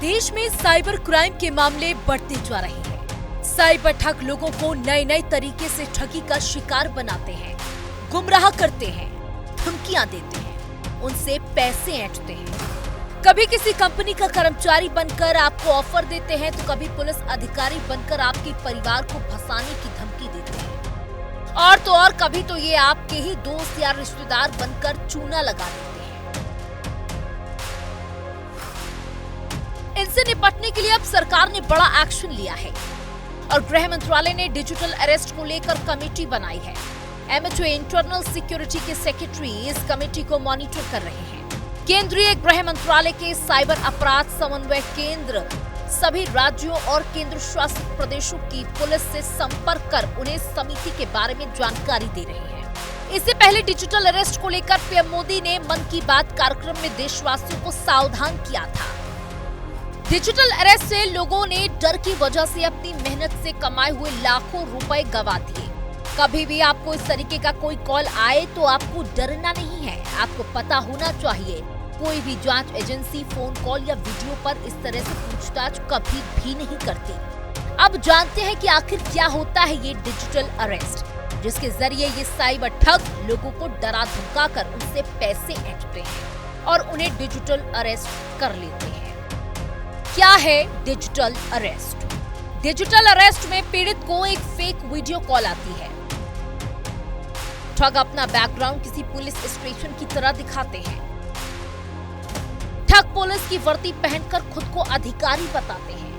देश में cyber crime के मामले बढ़ते जा रहे हैं। साइबर ठग लोगों को नए नए तरीके से ठगी का शिकार बनाते हैं, गुमराह करते हैं, धमकियां देते हैं, उनसे पैसे ऐंठते हैं। कभी किसी कंपनी का कर्मचारी बनकर आपको ऑफर देते हैं तो कभी पुलिस अधिकारी बनकर आपके परिवार को फंसाने की धमकी देते हैं और तो और कभी तो ये आपके ही दोस्त या रिश्तेदार बनकर चूना लगा देते हैं। इनसे निपटने के लिए अब सरकार ने बड़ा एक्शन लिया है और गृह मंत्रालय ने डिजिटल अरेस्ट को लेकर कमेटी बनाई है। एमएचए इंटरनल सिक्योरिटी के सेक्रेटरी इस कमेटी को मॉनिटर कर रहे हैं। केंद्रीय गृह मंत्रालय के साइबर अपराध समन्वय केंद्र सभी राज्यों और केंद्र शासित प्रदेशों की पुलिस से संपर्क कर उन्हें समिति के बारे में जानकारी दे रहे हैं। इससे पहले डिजिटल अरेस्ट को लेकर पीएम मोदी ने मन की बात कार्यक्रम में देशवासियों को सावधान किया था। डिजिटल अरेस्ट से लोगों ने डर की वजह से अपनी मेहनत से कमाए हुए लाखों रुपए गंवा दिए। कभी भी आपको इस तरीके का कोई कॉल आए तो आपको डरना नहीं है। आपको पता होना चाहिए कोई भी जांच एजेंसी फोन कॉल या वीडियो पर इस तरह से पूछताछ कभी भी नहीं करती। अब जानते हैं कि आखिर क्या होता है ये डिजिटल अरेस्ट, जिसके जरिए ये साइबर ठग लोगों को डरा धमका कर उनसे पैसे ऐंठते हैं और उन्हें डिजिटल अरेस्ट कर लेते हैं। क्या है डिजिटल अरेस्ट? डिजिटल अरेस्ट में पीड़ित को एक फेक वीडियो कॉल आती है। ठग अपना बैकग्राउंड किसी पुलिस स्टेशन की तरह दिखाते हैं। ठग पुलिस की वर्दी पहनकर खुद को अधिकारी बताते हैं।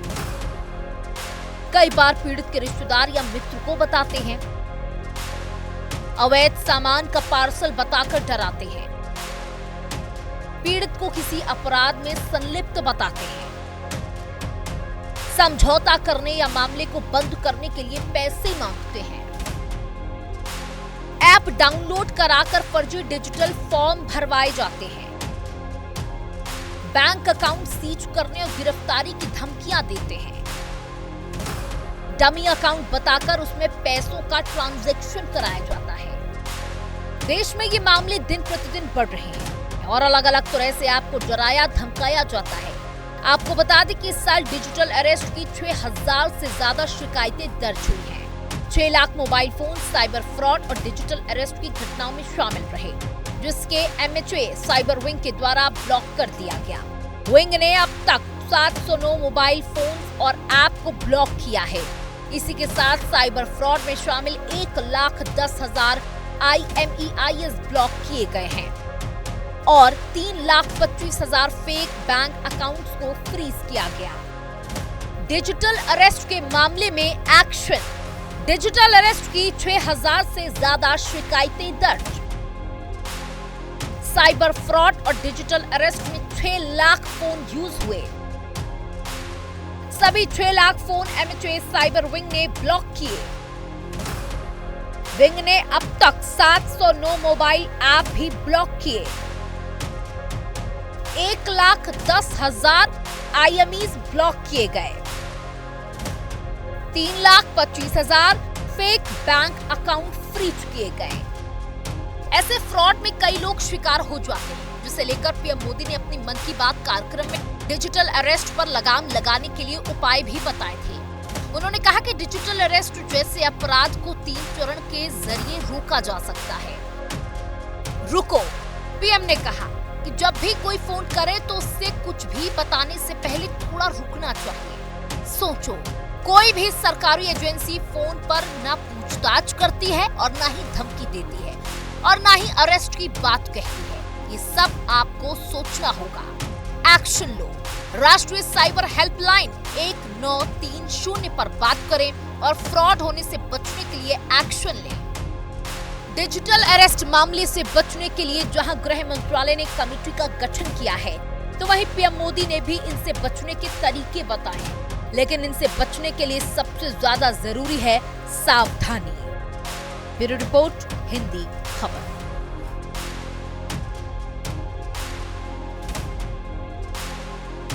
कई बार पीड़ित के रिश्तेदार या मित्र को बताते हैं। अवैध सामान का पार्सल बताकर डराते हैं। पीड़ित को किसी अपराध में संलिप्त बताते हैं। समझौता करने या मामले को बंद करने के लिए पैसे मांगते हैं। ऐप डाउनलोड कराकर फर्जी डिजिटल फॉर्म भरवाए जाते हैं। बैंक अकाउंट सीज करने और गिरफ्तारी की धमकियां देते हैं। डमी अकाउंट बताकर उसमें पैसों का ट्रांजैक्शन कराया जाता है। देश में ये मामले दिन प्रतिदिन बढ़ रहे हैं और अलग अलग तरह से आपको डराया धमकाया जाता है। आपको बता दें कि इस साल डिजिटल अरेस्ट की 6000 से ज्यादा शिकायतें दर्ज हुई हैं। 6 lakh mobile phone cyber fraud और डिजिटल अरेस्ट की घटनाओं में शामिल रहे, जिसके एमएचए साइबर विंग के द्वारा ब्लॉक कर दिया गया। विंग ने अब तक 709 मोबाइल फोन और ऐप को ब्लॉक किया है। इसी के साथ साइबर फ्रॉड में शामिल 1,10,000 IMEIs ब्लॉक किए गए हैं और 3,25,000 फेक बैंक अकाउंट्स को फ्रीज किया गया। डिजिटल अरेस्ट के मामले में एक्शन। डिजिटल अरेस्ट की 6,000 से ज्यादा शिकायतें दर्ज। साइबर फ्रॉड और डिजिटल अरेस्ट में 6 लाख फोन यूज हुए। सभी 6 lakh phone MHA cyber wing ने ब्लॉक किए। विंग ने अब तक 709 मोबाइल ऐप भी ब्लॉक किए। 1,10,000 IMEs ब्लॉक किए गए। 3,25,000 फेक बैंक अकाउंट फ्रीज किए गए। ऐसे फ्रॉड में कई लोग शिकार हो जाते हैं, जिसे लेकर पीएम मोदी ने अपनी मन की बात कार्यक्रम में डिजिटल अरेस्ट पर लगाम लगाने के लिए उपाय भी बताए थे। उन्होंने कहा कि डिजिटल अरेस्ट जैसे अपराध को 3 चरण के जरिए रोका जा सकता है। रुको, पीएम ने कहा कि जब भी कोई फोन करे तो उससे कुछ भी बताने से पहले थोड़ा रुकना चाहिए। सोचो, कोई भी सरकारी एजेंसी फोन पर ना पूछताछ करती है और ना ही धमकी देती है और ना ही अरेस्ट की बात कहती है। ये सब आपको सोचना होगा। एक्शन लो। राष्ट्रीय साइबर हेल्पलाइन 1930 पर बात करें और फ्रॉड होने से बचने के लिए एक्शन लें। डिजिटल अरेस्ट मामले से बचने के लिए जहां गृह मंत्रालय ने कमेटी का गठन किया है, तो वहीं पीएम मोदी ने भी इनसे बचने के तरीके बताए। लेकिन इनसे बचने के लिए सबसे ज्यादा जरूरी है सावधानी। ब्यूरो रिपोर्ट, हिंदी खबर।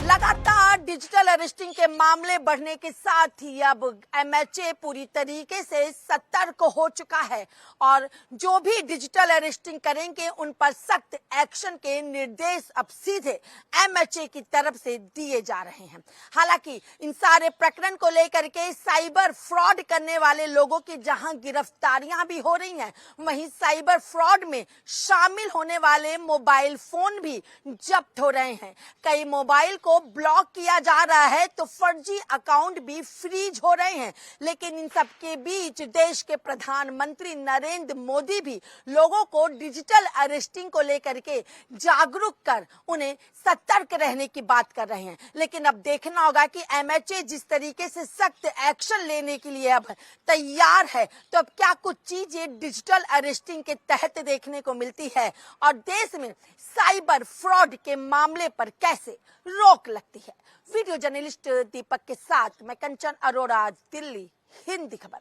लगातार डिजिटल अरेस्टिंग के मामले बढ़ने के साथ ही अब एमएचए पूरी तरीके से सतर्क हो चुका है और जो भी डिजिटल अरेस्टिंग करेंगे उन पर सख्त एक्शन के निर्देश अब सीधे एमएचए की तरफ से दिए जा रहे हैं। हालांकि इन सारे प्रकरण को लेकर के साइबर फ्रॉड करने वाले लोगों की जहां गिरफ्तारियां भी हो रही हैं, वहीं साइबर फ्रॉड में शामिल होने वाले मोबाइल फोन भी जब्त हो रहे हैं। कई मोबाइल को ब्लॉक किया जा रहा है तो फर्जी अकाउंट भी फ्रीज हो रहे हैं। लेकिन इन सब के बीच देश के प्रधानमंत्री नरेंद्र मोदी भी लोगों को डिजिटल अरेस्टिंग को लेकर के जागरूक कर उन्हें सतर्क रहने की बात कर रहे हैं। लेकिन अब देखना होगा कि एमएचए जिस तरीके से सख्त एक्शन लेने के लिए अब तैयार है, तो अब क्या कुछ चीजें डिजिटल अरेस्टिंग के तहत देखने को मिलती है और देश में साइबर फ्रॉड के मामले पर कैसे रोक लगती है। वीडियो जर्नलिस्ट दीपक के साथ मैं कंचन अरोड़ा, दिल्ली, हिंदी खबर।